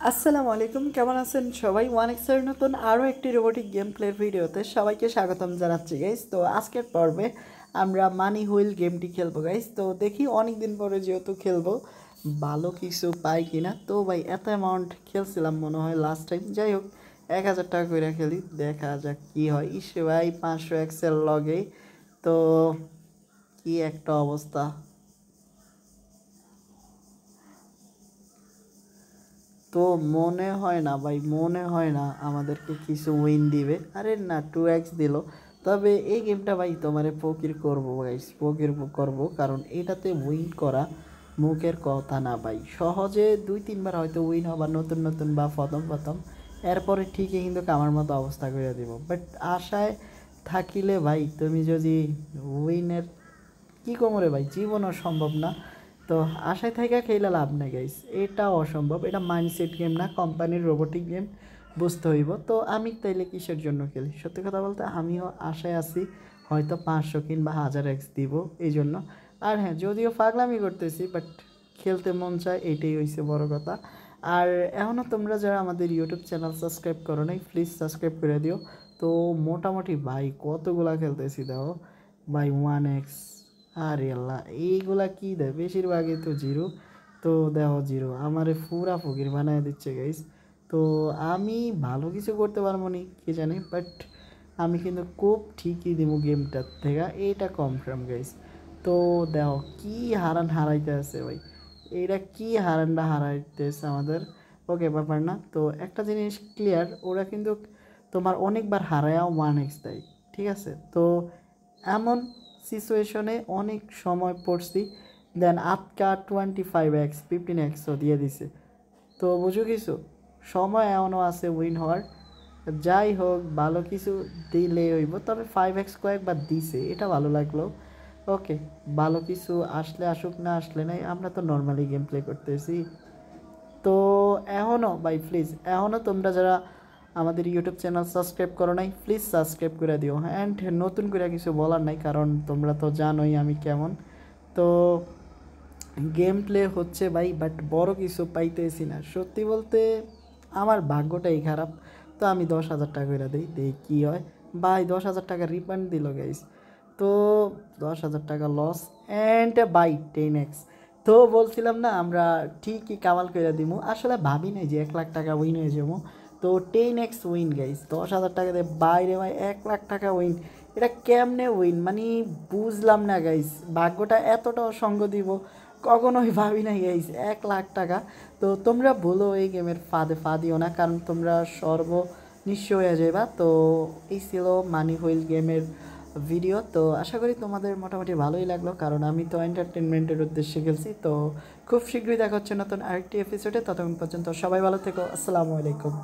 আসসালামু আলাইকুম, কেমন আছেন সবাই? ওয়ান এক্সের নতুন আরও একটি রোবোটিক গেম প্লের ভিডিওতে সবাইকে স্বাগতম জানাচ্ছি গাইস। তো আজকের পর্বে আমরা মানি হুইল গেমটি খেলবো গাইস। তো দেখি অনেক দিন পরে যেহেতু খেলবো ভালো কিছু পাই কিনা। তো ভাই এত অ্যামাউন্ট খেলছিলাম মনে হয় লাস্ট টাইম, যাই হোক 1000 টাকা করে খেলি, দেখা যাক কি হয়। ইসে ভাই 500 এক্সেল লগে, তো কি একটা অবস্থা। তো মনে হয় না ভাই, মনে হয় না আমাদেরকে কিছু উইন দিবে। আরে না, 2x দিল। তবে এই গেমটা ভাই তোমারে ফকির করবো গাইস, ফকির করবো, কারণ এটাতে উইন করা মুখের কথা না ভাই। সহজে 2-3 বার হয়তো উইন হবা নতুন নতুন বা প্রথম প্রথম, এরপরে ঠিকই কিন্তু আমার মতো অবস্থা করে দিব। বাট আশায় থাকিলে ভাই তুমি যদি উইনের কী কোমরে ভাই, জীবনও সম্ভব না। তো আশায় থাকা খেলে লাভ নেই গাইস, এটা অসম্ভব। এটা মাইন্ডসেট গেম না, কোম্পানির রোবোটিক গেম, বুঝতে হইব। তো আমি তাইলে কিসের জন্য খেলি? সত্যি কথা বলতে আমিও আশায় আছি হয়তো 500 কিংবা 1000 দিব এই জন্য। আর হ্যাঁ, যদিও পাগলামি করতেছি, বাট খেলতে মন চায়, এটাই হয়েছে বড় কথা। আর এখনও তোমরা যারা আমাদের ইউটিউব চ্যানেল সাবস্ক্রাইব করো নাই, প্লিজ সাবস্ক্রাইব করে দিও। তো মোটামুটি ভাই কতগুলা খেলতেছি দেখো ভাই, 1x। আরে আল্লাহ, এইগুলা কি দেয়? বেশিরভাগই তো জিরো। তো দেখো জিরো আমারে পুরা ফকির বানায় দিচ্ছে গাইস। তো আমি ভালো কিছু করতে পারবো নি কে জানে, বাট আমি কিন্তু খুব ঠিকই দিব গেমটার থেকে, এইটা কনফার্ম গাইস। তো দেখো কি হারান হারাইতে আছে ভাই, এইটা কি হারানটা হারাইতেছে আমাদের। ওকে, ব্যাপার না। তো একটা জিনিস ক্লিয়ার, ওরা কিন্তু তোমার অনেকবার হারায়াও 1x দেয়, ঠিক আছে? তো এমন সিচুয়েশনে অনেক সময় পড়ছি, দেন আটকা 25x 15xও দিয়ে দিছে। তো বুঝো কিছু, সময় এমনও আছে উইন হওয়ার। যাই হোক, ভালো কিছু দিলে হইব। তবে 5x কয়েকবার দিছে, এটা ভালো লাগলো। ওকে, ভালো কিছু আসলে আসুক, না আসলে নাই, আমরা তো নর্মালি গেম প্লে করতেছি। তো এখনও ভাই প্লিজ, এখনও তোমরা যারা আমাদের ইউটিউব চ্যানেল সাবস্ক্রাইব করো নাই, প্লিজ সাবস্ক্রাইব করে দিও। অ্যান্ড নতুন করে কিছু বলার নাই, কারণ তোমরা তো জানোই আমি কেমন। তো গেম প্লে হচ্ছে ভাই, বাট বড় কিছু পাইতেছি না সত্যি বলতে। আমার ভাগ্যটাই খারাপ। তো আমি 10,000 টাকা করে দিই, দিই কী হয় ভাই। 10,000 টাকা রিফান্ড দিল গাইস। তো 10,000 টাকা লস অ্যান্ড বাই 10x। তো বলছিলাম না আমরা ঠিকই কামাল করে দিব, আসলে ভাবি নাই যে 1,00,000 টাকা উইন হয়ে যাবো। তো 10x উইন গাইস, 10,000 টাকা দিয়ে বাইরে ভাই 1,00,000 টাকা উইন। এটা কেমনে উইন মানে বুঝলাম না গাইস। ভাগ্যটা এতটাও সঙ্গ দিব কখনোই ভাবি নাই গাইস, 1,00,000 টাকা। তো তোমরা বলো এই গেমের ফাঁদে ফা দিও না, কারণ তোমরা নিঃস্ব হয়ে যাবা। তো এই ছিল মানি হুইল গেমের ভিডিও। তো আশা করি তোমাদের মোটামুটি ভালোই লাগলো, কারণ আমি তো এন্টারটেনমেন্টের উদ্দেশ্যে খেলছি। তো খুব শীঘ্রই দেখা হচ্ছে নতুন আরেকটি এপিসোডে। ততক্ষণ পর্যন্ত সবাই ভালো থেকো। আসসালামু আলাইকুম।